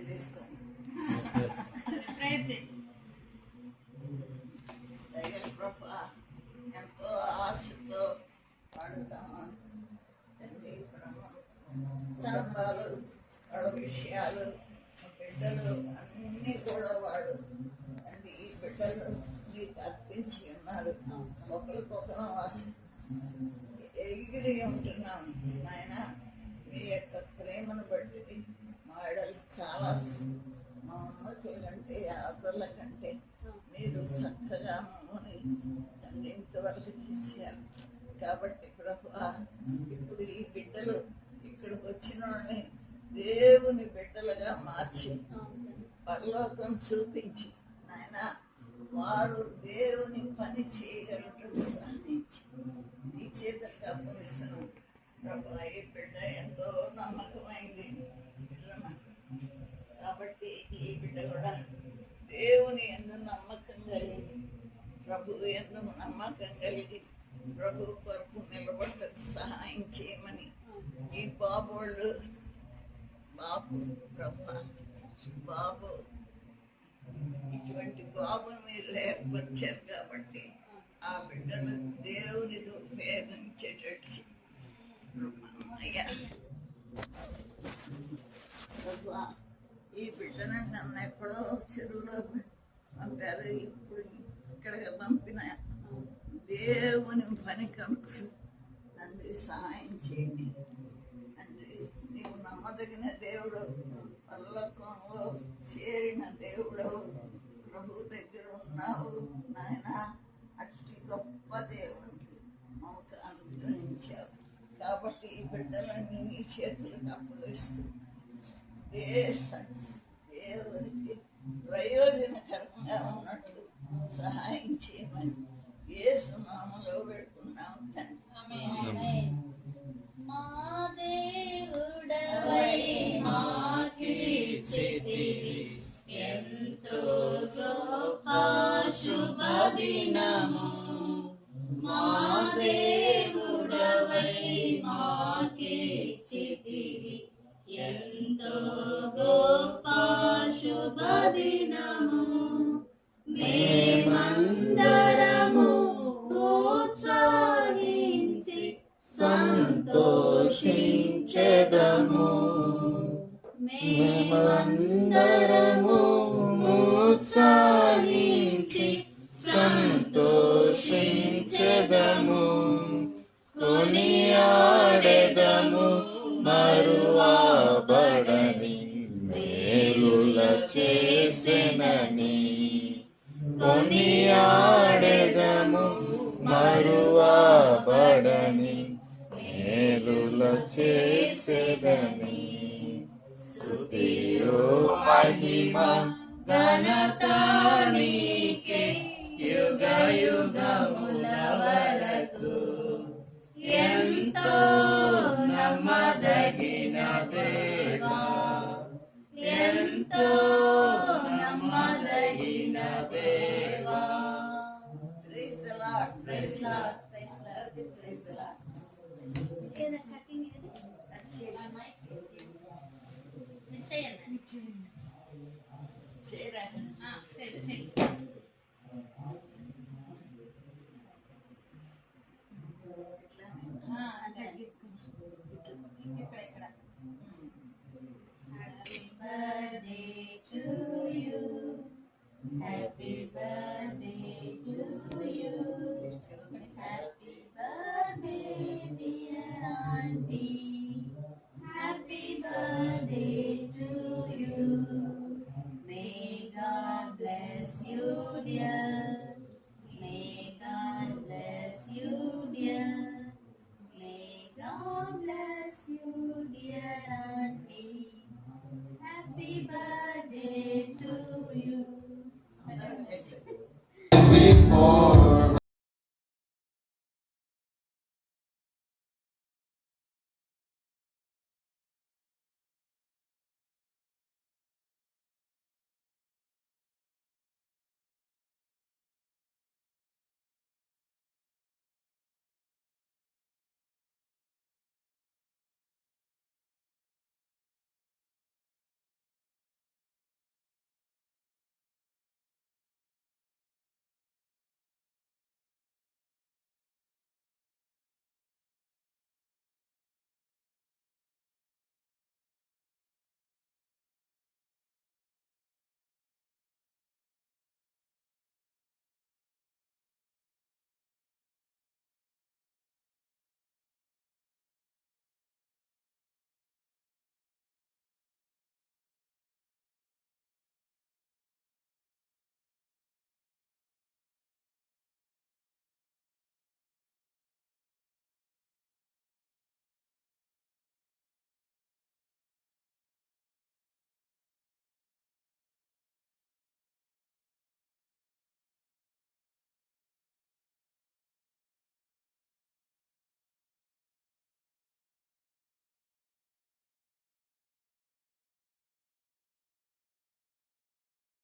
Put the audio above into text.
తీసుకో. ప్రభా ఎంతో ఆశతో వాడుతాము తండ్రి. కుటుంబాలు వాళ్ళ విషయాలు బిడ్డలు అన్నీ కూడా వాళ్ళు తండ్రి ఈ బిడ్డలు నీకు అర్పించి ఉన్నారు. ఒకరికొకరు ఎగిరి ఉంటున్నాం నాయన. మీ యొక్క ప్రేమను బట్టి మా ఆడలు చాలా మా అమ్మతుల కంటే ఆదర్ల కంటే మీరు చక్కగా మమ్మల్ని తండ్రి ఇంతవరకు ఇచ్చారు. కాబట్టి ప్రభువా ఇప్పుడు ఈ బిడ్డలు ఇక్కడికి వచ్చిన వాళ్ళని దేవుని బిడ్డలుగా మార్చి పరలోకం చూపించి నాయన వారు దేవుని పని చేయగలటం సాధించి ఈ చేతులకు అప్పగిస్తున్నాం ప్రభు. ఈ బిడ్డ ఎంతో నమ్మకమైంది కాబట్టి ఈ బిడ్డ కూడా దేవుని ఎందుకు నమ్మకం కలిగి ప్రభు ఎందుకు నమ్మకం కలిగి ప్రభు కొరకు నిలబడ్డకు సహాయం చేయమని ఈ బాబు ప్రభు బాబు ఇటువంటి బాబును మీరు ఏర్పరిచారు కాబట్టి ఆ బిడ్డలు దేవునికి ఉపయోగించేటట్టు ఈ బిడ్డను నన్ను ఎక్కడో చెరువులో పంపారు. ఇప్పుడు ఇక్కడికి పంపిన దేవుని పని కనుక తండ్రి సహాయం చేయండి తండ్రి. నీవు నమ్మదగిన దేవుడు, పరలోకంలో చేరిన దేవుడు, ప్రభు దగ్గర ఉన్నావు నాయన. అట్టి గొప్ప దేవునికి మమకు అనుగ్రహించావు కాబట్టి ఈ బిడ్డలన్నీ నీ చేతులకు అప్పగిస్తూ దేవునికి ప్రయోజనకరంగా ఉన్నట్లు సహాయం చేయమని యేసు నామములో పెడుతున్నాం తండ్రి. మా దేవుడవై మాకిచ్చితివి ఎంతో గొప్ప శుభదినము. మా దేవుడవై మాకిచ్చితివి ఎంతో గొప్ప శుభదినము. మేమందరము ఉత్సాహించి సంతోషించెదము. మేమందరము ఉత్సాహించి సంతోషించెదము. కొనియాడెదము మరువబడని మేలుల చేసెనని. కొనియాడెదము మరువబడని మేలుల చేసెనని. స్తుతియు మహిమ ఘనత నీకే యుగ యుగముల వరకు. ఎంతో నమ్మదగిన దేవా, ఎంతో నమ్మదగిన దేవా. Praise the Lord, praise the Lord, praise the Lord. ఇక్కడ